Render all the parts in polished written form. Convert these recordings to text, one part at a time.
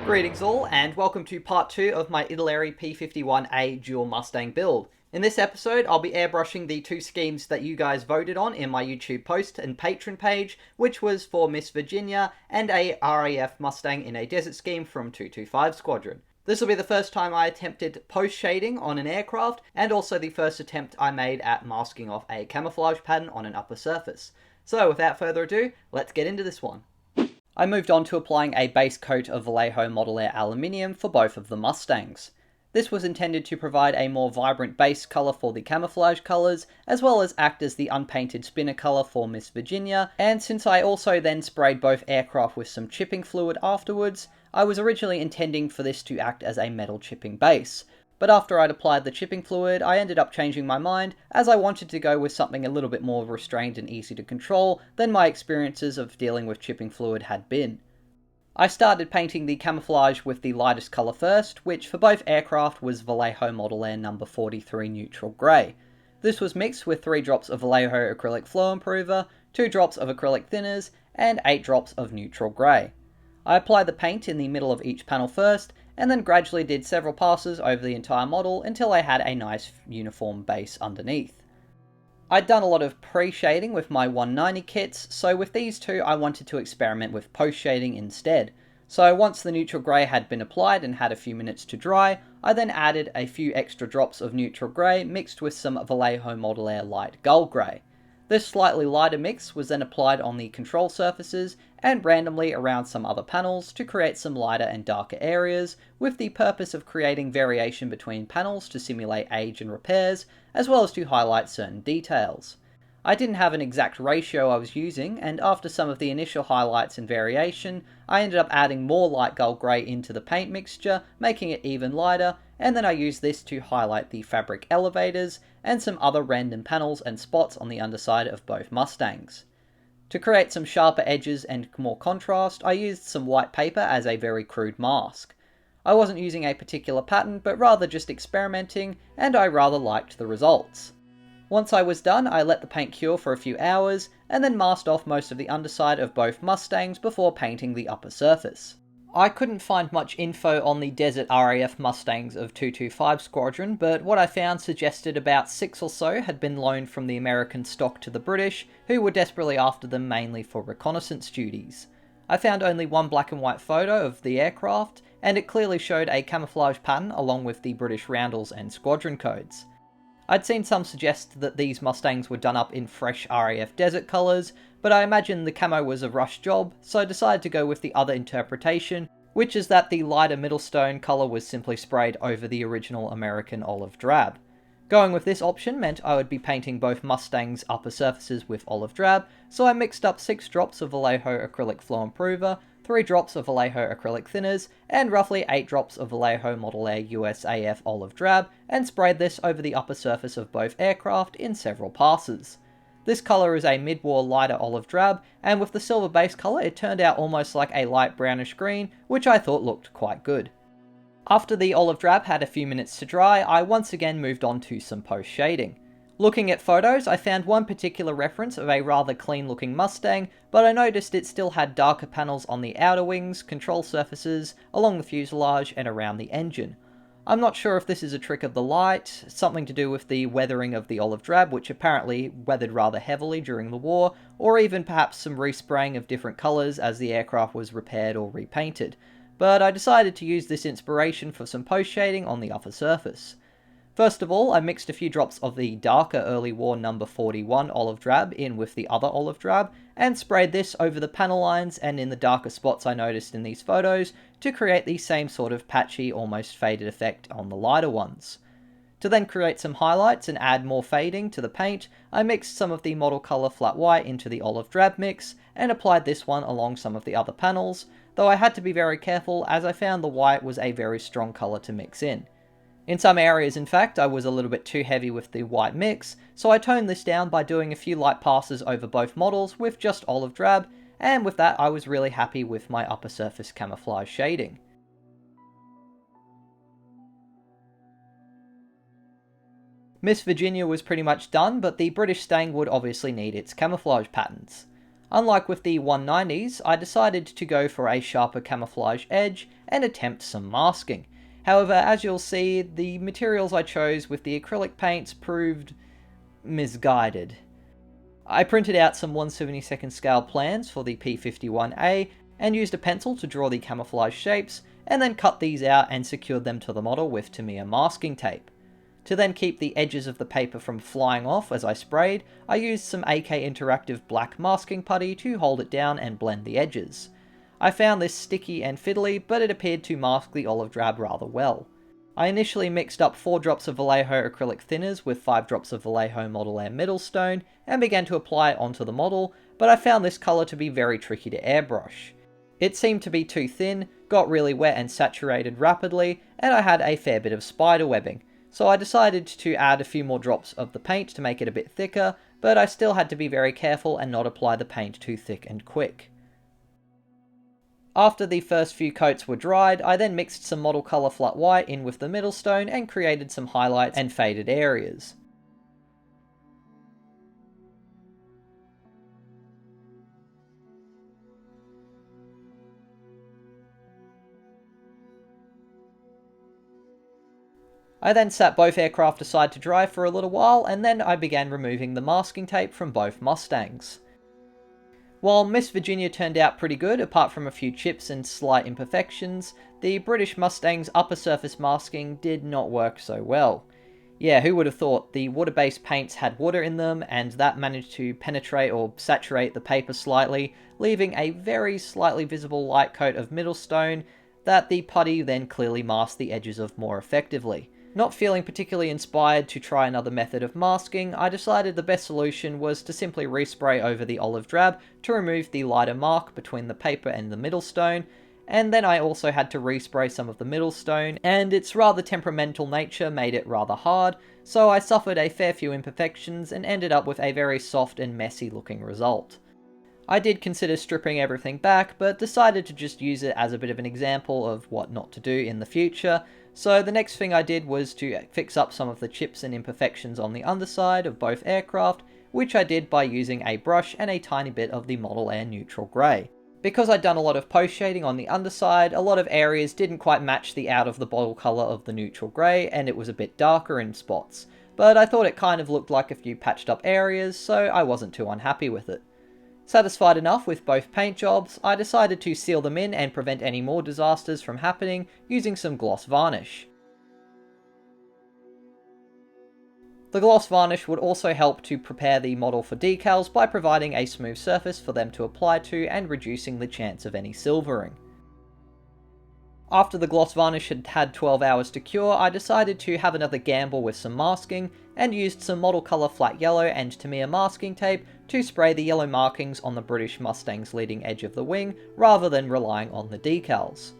Greetings all, and welcome to part 2 of my Italeri P-51A dual Mustang build. In this episode, I'll be airbrushing the two schemes that you guys voted on in my YouTube post and Patreon page, which was for Miss Virginia and a RAF Mustang in a desert scheme from 225 Squadron. This will be the first time I attempted post-shading on an aircraft, and also the first attempt I made at masking off a camouflage pattern on an upper surface. So without further ado, let's get into this one. I moved on to applying a base coat of Vallejo Model Air aluminium for both of the Mustangs. This was intended to provide a more vibrant base colour for the camouflage colours, as well as act as the unpainted spinner colour for Miss Virginia, and since I also then sprayed both aircraft with some chipping fluid afterwards, I was originally intending for this to act as a metal chipping base. But after I'd applied the chipping fluid, I ended up changing my mind, as I wanted to go with something a little bit more restrained and easy to control than my experiences of dealing with chipping fluid had been. I started painting the camouflage with the lightest colour first, which for both aircraft was Vallejo Model Air number 43 Neutral Grey. This was mixed with 3 drops of Vallejo Acrylic Flow Improver, 2 drops of acrylic thinners, and 8 drops of Neutral Grey. I applied the paint in the middle of each panel first, and then gradually did several passes over the entire model until I had a nice uniform base underneath. I'd done a lot of pre-shading with my 190 kits, so with these two I wanted to experiment with post-shading instead. So once the neutral grey had been applied and had a few minutes to dry, I then added a few extra drops of neutral grey mixed with some Vallejo Model Air Light Gull Grey. This slightly lighter mix was then applied on the control surfaces and randomly around some other panels to create some lighter and darker areas, with the purpose of creating variation between panels to simulate age and repairs, as well as to highlight certain details. I didn't have an exact ratio I was using, and after some of the initial highlights and variation, I ended up adding more light gold grey into the paint mixture, making it even lighter, and then I used this to highlight the fabric elevators and some other random panels and spots on the underside of both Mustangs. To create some sharper edges and more contrast, I used some white paper as a very crude mask. I wasn't using a particular pattern, but rather just experimenting, and I rather liked the results. Once I was done, I let the paint cure for a few hours, and then masked off most of the underside of both Mustangs before painting the upper surface. I couldn't find much info on the Desert RAF Mustangs of 225 Squadron, but what I found suggested about 6 or so had been loaned from the American stock to the British, who were desperately after them mainly for reconnaissance duties. I found only one black and white photo of the aircraft, and it clearly showed a camouflage pattern along with the British roundels and squadron codes. I'd seen some suggest that these Mustangs were done up in fresh RAF Desert colours, but I imagine the camo was a rush job, so I decided to go with the other interpretation, which is that the lighter Middlestone colour was simply sprayed over the original American olive drab. Going with this option meant I would be painting both Mustangs' upper surfaces with olive drab, so I mixed up 6 drops of Vallejo Acrylic Flow Improver, 3 drops of Vallejo Acrylic Thinners, and roughly 8 drops of Vallejo Model Air USAF Olive Drab, and sprayed this over the upper surface of both aircraft in several passes. This colour is a mid-war lighter olive drab, and with the silver base colour it turned out almost like a light brownish green, which I thought looked quite good. After the olive drab had a few minutes to dry, I once again moved on to some post-shading. Looking at photos, I found one particular reference of a rather clean looking Mustang, but I noticed it still had darker panels on the outer wings, control surfaces, along the fuselage, and around the engine. I'm not sure if this is a trick of the light, something to do with the weathering of the olive drab, which apparently weathered rather heavily during the war, or even perhaps some respraying of different colours as the aircraft was repaired or repainted. But I decided to use this inspiration for some post-shading on the upper surface. First of all, I mixed a few drops of the darker early war number 41 olive drab in with the other olive drab, and sprayed this over the panel lines and in the darker spots I noticed in these photos to create the same sort of patchy, almost faded effect on the lighter ones. To then create some highlights and add more fading to the paint, I mixed some of the model colour flat white into the olive drab mix, and applied this one along some of the other panels, though I had to be very careful as I found the white was a very strong colour to mix in. In some areas, in fact, I was a little bit too heavy with the white mix, so I toned this down by doing a few light passes over both models with just olive drab, and with that I was really happy with my upper surface camouflage shading. Miss Virginia was pretty much done, but the British Stang would obviously need its camouflage patterns. Unlike with the 190s, I decided to go for a sharper camouflage edge and attempt some masking. However, as you'll see, the materials I chose with the acrylic paints proved misguided. I printed out some 1/72nd scale plans for the P-51A and used a pencil to draw the camouflage shapes, and then cut these out and secured them to the model with Tamiya masking tape. To then keep the edges of the paper from flying off as I sprayed, I used some AK Interactive black masking putty to hold it down and blend the edges. I found this sticky and fiddly, but it appeared to mask the olive drab rather well. I initially mixed up 4 drops of Vallejo acrylic thinners with 5 drops of Vallejo Model Air Middlestone and began to apply it onto the model, but I found this colour to be very tricky to airbrush. It seemed to be too thin, got really wet and saturated rapidly, and I had a fair bit of spider webbing. So I decided to add a few more drops of the paint to make it a bit thicker, but I still had to be very careful and not apply the paint too thick and quick. After the first few coats were dried, I then mixed some model colour flat white in with the Middlestone and created some highlights and faded areas. I then sat both aircraft aside to dry for a little while, and then I began removing the masking tape from both Mustangs. While Miss Virginia turned out pretty good, apart from a few chips and slight imperfections, the British Mustang's upper surface masking did not work so well. Yeah, who would have thought the water-based paints had water in them, and that managed to penetrate or saturate the paper slightly, leaving a very slightly visible light coat of Middlestone that the putty then clearly masked the edges of more effectively. Not feeling particularly inspired to try another method of masking, I decided the best solution was to simply respray over the olive drab to remove the lighter mark between the paper and the Middlestone, and then I also had to respray some of the Middlestone, and its rather temperamental nature made it rather hard, so I suffered a fair few imperfections and ended up with a very soft and messy looking result. I did consider stripping everything back, but decided to just use it as a bit of an example of what not to do in the future, so the next thing I did was to fix up some of the chips and imperfections on the underside of both aircraft, which I did by using a brush and a tiny bit of the Model Air neutral grey. Because I'd done a lot of post shading on the underside, a lot of areas didn't quite match the out of the bottle colour of the neutral grey, and it was a bit darker in spots, but I thought it kind of looked like a few patched up areas, so I wasn't too unhappy with it. Satisfied enough with both paint jobs, I decided to seal them in and prevent any more disasters from happening using some gloss varnish. The gloss varnish would also help to prepare the model for decals by providing a smooth surface for them to apply to and reducing the chance of any silvering. After the gloss varnish had had 12 hours to cure, I decided to have another gamble with some masking, and used some model colour flat yellow and Tamiya masking tape to spray the yellow markings on the British Mustang's leading edge of the wing, rather than relying on the decals.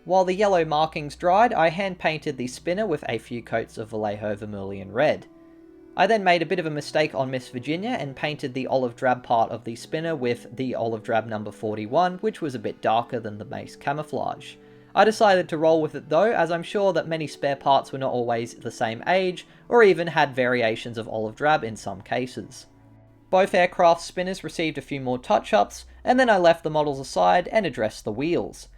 While the yellow markings dried, I hand painted the spinner with a few coats of Vallejo Vermilion Red. I then made a bit of a mistake on Miss Virginia and painted the olive drab part of the spinner with the olive drab number 41, which was a bit darker than the base camouflage. I decided to roll with it though, as I'm sure that many spare parts were not always the same age, or even had variations of olive drab in some cases. Both aircraft spinners received a few more touch-ups, and then I left the models aside and addressed the wheels.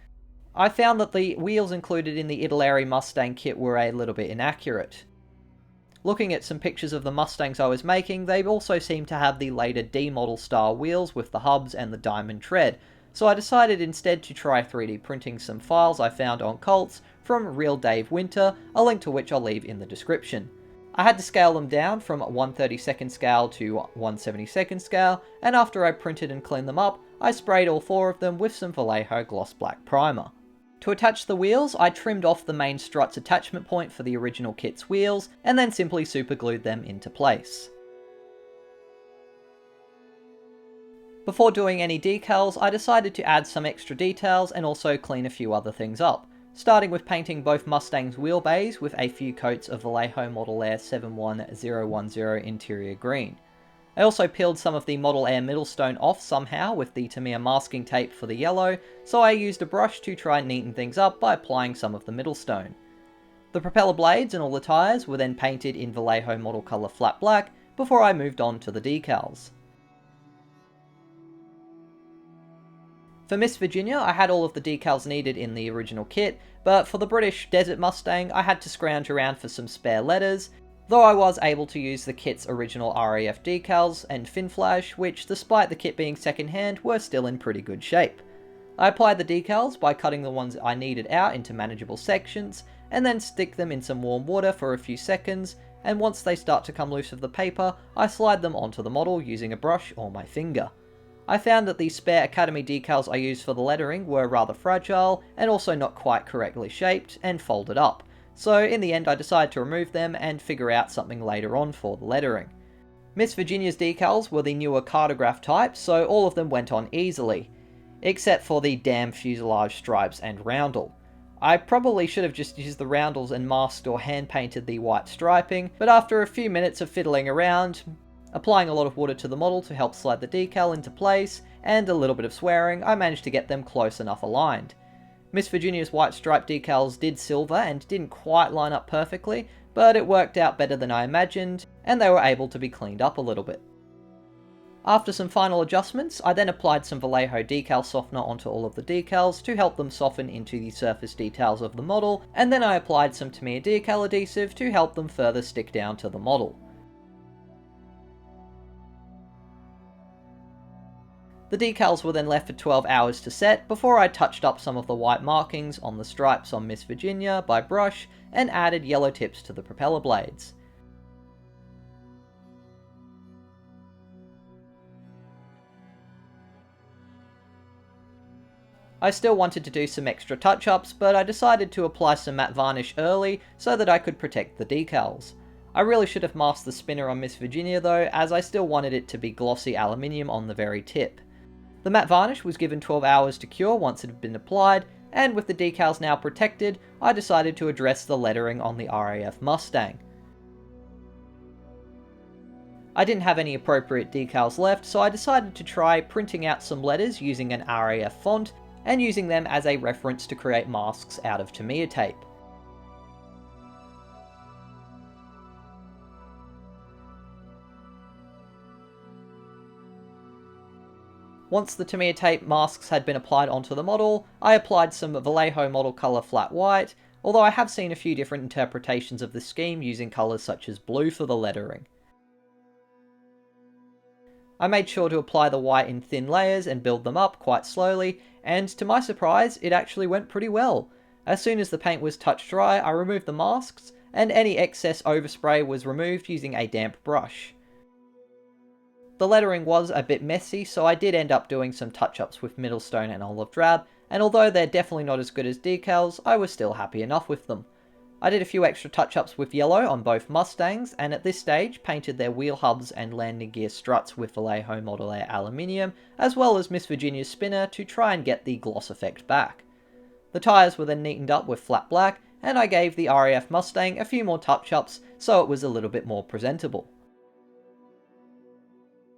I found that the wheels included in the Italeri Mustang kit were a little bit inaccurate. Looking at some pictures of the Mustangs I was making, they also seemed to have the later D-model style wheels with the hubs and the diamond tread, so I decided instead to try 3D printing some files I found on Colts from Real Dave Winter, a link to which I'll leave in the description. I had to scale them down from 1/32nd scale to 1/72nd scale, and after I printed and cleaned them up, I sprayed all 4 of them with some Vallejo gloss black primer. To attach the wheels, I trimmed off the main strut's attachment point for the original kit's wheels, and then simply superglued them into place. Before doing any decals, I decided to add some extra details and also clean a few other things up, starting with painting both Mustangs' wheel bays with a few coats of Vallejo Model Air 71010 interior green. I also peeled some of the Model Air Middlestone off somehow with the Tamiya masking tape for the yellow, so I used a brush to try and neaten things up by applying some of the Middlestone. The propeller blades and all the tyres were then painted in Vallejo model colour flat black before I moved on to the decals. For Miss Virginia, I had all of the decals needed in the original kit, but for the British Desert Mustang, I had to scrounge around for some spare letters, though I was able to use the kit's original RAF decals and fin flash, which, despite the kit being second-hand, were still in pretty good shape. I applied the decals by cutting the ones I needed out into manageable sections, and then stick them in some warm water for a few seconds, and once they start to come loose of the paper, I slide them onto the model using a brush or my finger. I found that the spare Academy decals I used for the lettering were rather fragile, and also not quite correctly shaped, and folded up, so in the end I decided to remove them and figure out something later on for the lettering. Miss Virginia's decals were the newer cartograph type, so all of them went on easily, except for the damn fuselage stripes and roundel. I probably should have just used the roundels and masked or hand painted the white striping, but after a few minutes of fiddling around, applying a lot of water to the model to help slide the decal into place, and a little bit of swearing, I managed to get them close enough aligned. Miss Virginia's white stripe decals did silver and didn't quite line up perfectly, but it worked out better than I imagined, and they were able to be cleaned up a little bit. After some final adjustments, I then applied some Vallejo decal softener onto all of the decals to help them soften into the surface details of the model, and then I applied some Tamiya decal adhesive to help them further stick down to the model. The decals were then left for 12 hours to set before I touched up some of the white markings on the stripes on Miss Virginia by brush and added yellow tips to the propeller blades. I still wanted to do some extra touch-ups, but I decided to apply some matte varnish early so that I could protect the decals. I really should have masked the spinner on Miss Virginia though, as I still wanted it to be glossy aluminium on the very tip. The matte varnish was given 12 hours to cure once it had been applied, and with the decals now protected, I decided to address the lettering on the RAF Mustang. I didn't have any appropriate decals left, so I decided to try printing out some letters using an RAF font, and using them as a reference to create masks out of Tamiya tape. Once the Tamiya tape masks had been applied onto the model, I applied some Vallejo model colour flat white, although I have seen a few different interpretations of this scheme using colours such as blue for the lettering. I made sure to apply the white in thin layers and build them up quite slowly, and to my surprise, it actually went pretty well. As soon as the paint was touch dry, I removed the masks, and any excess overspray was removed using a damp brush. The lettering was a bit messy, so I did end up doing some touch-ups with Middlestone and olive drab, and although they're definitely not as good as decals, I was still happy enough with them. I did a few extra touch-ups with yellow on both Mustangs, and at this stage painted their wheel hubs and landing gear struts with Vallejo Model Air aluminium, as well as Miss Virginia's spinner to try and get the gloss effect back. The tyres were then neatened up with flat black, and I gave the RAF Mustang a few more touch-ups so it was a little bit more presentable.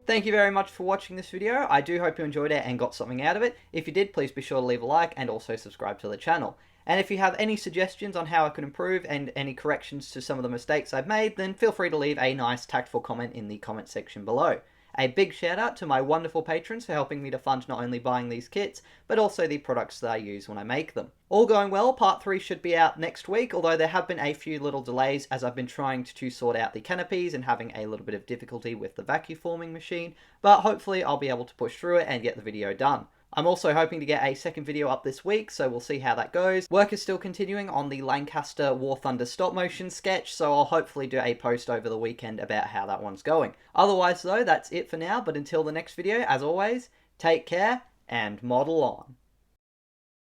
Thank you very much for watching this video. I do hope you enjoyed it and got something out of it. If you did, please be sure to leave a like and also subscribe to the channel. And if you have any suggestions on how I could improve and any corrections to some of the mistakes I've made, then feel free to leave a nice tactful comment in the comment section below. A big shout out to my wonderful patrons for helping me to fund not only buying these kits, but also the products that I use when I make them. All going well, part 3 should be out next week, although there have been a few little delays as I've been trying to sort out the canopies and having a little bit of difficulty with the vacuum forming machine, but hopefully I'll be able to push through it and get the video done. I'm also hoping to get a second video up this week, so we'll see how that goes. Work is still continuing on the Lancaster War Thunder stop motion sketch, so I'll hopefully do a post over the weekend about how that one's going. Otherwise though, that's it for now, but until the next video, as always, take care and model on.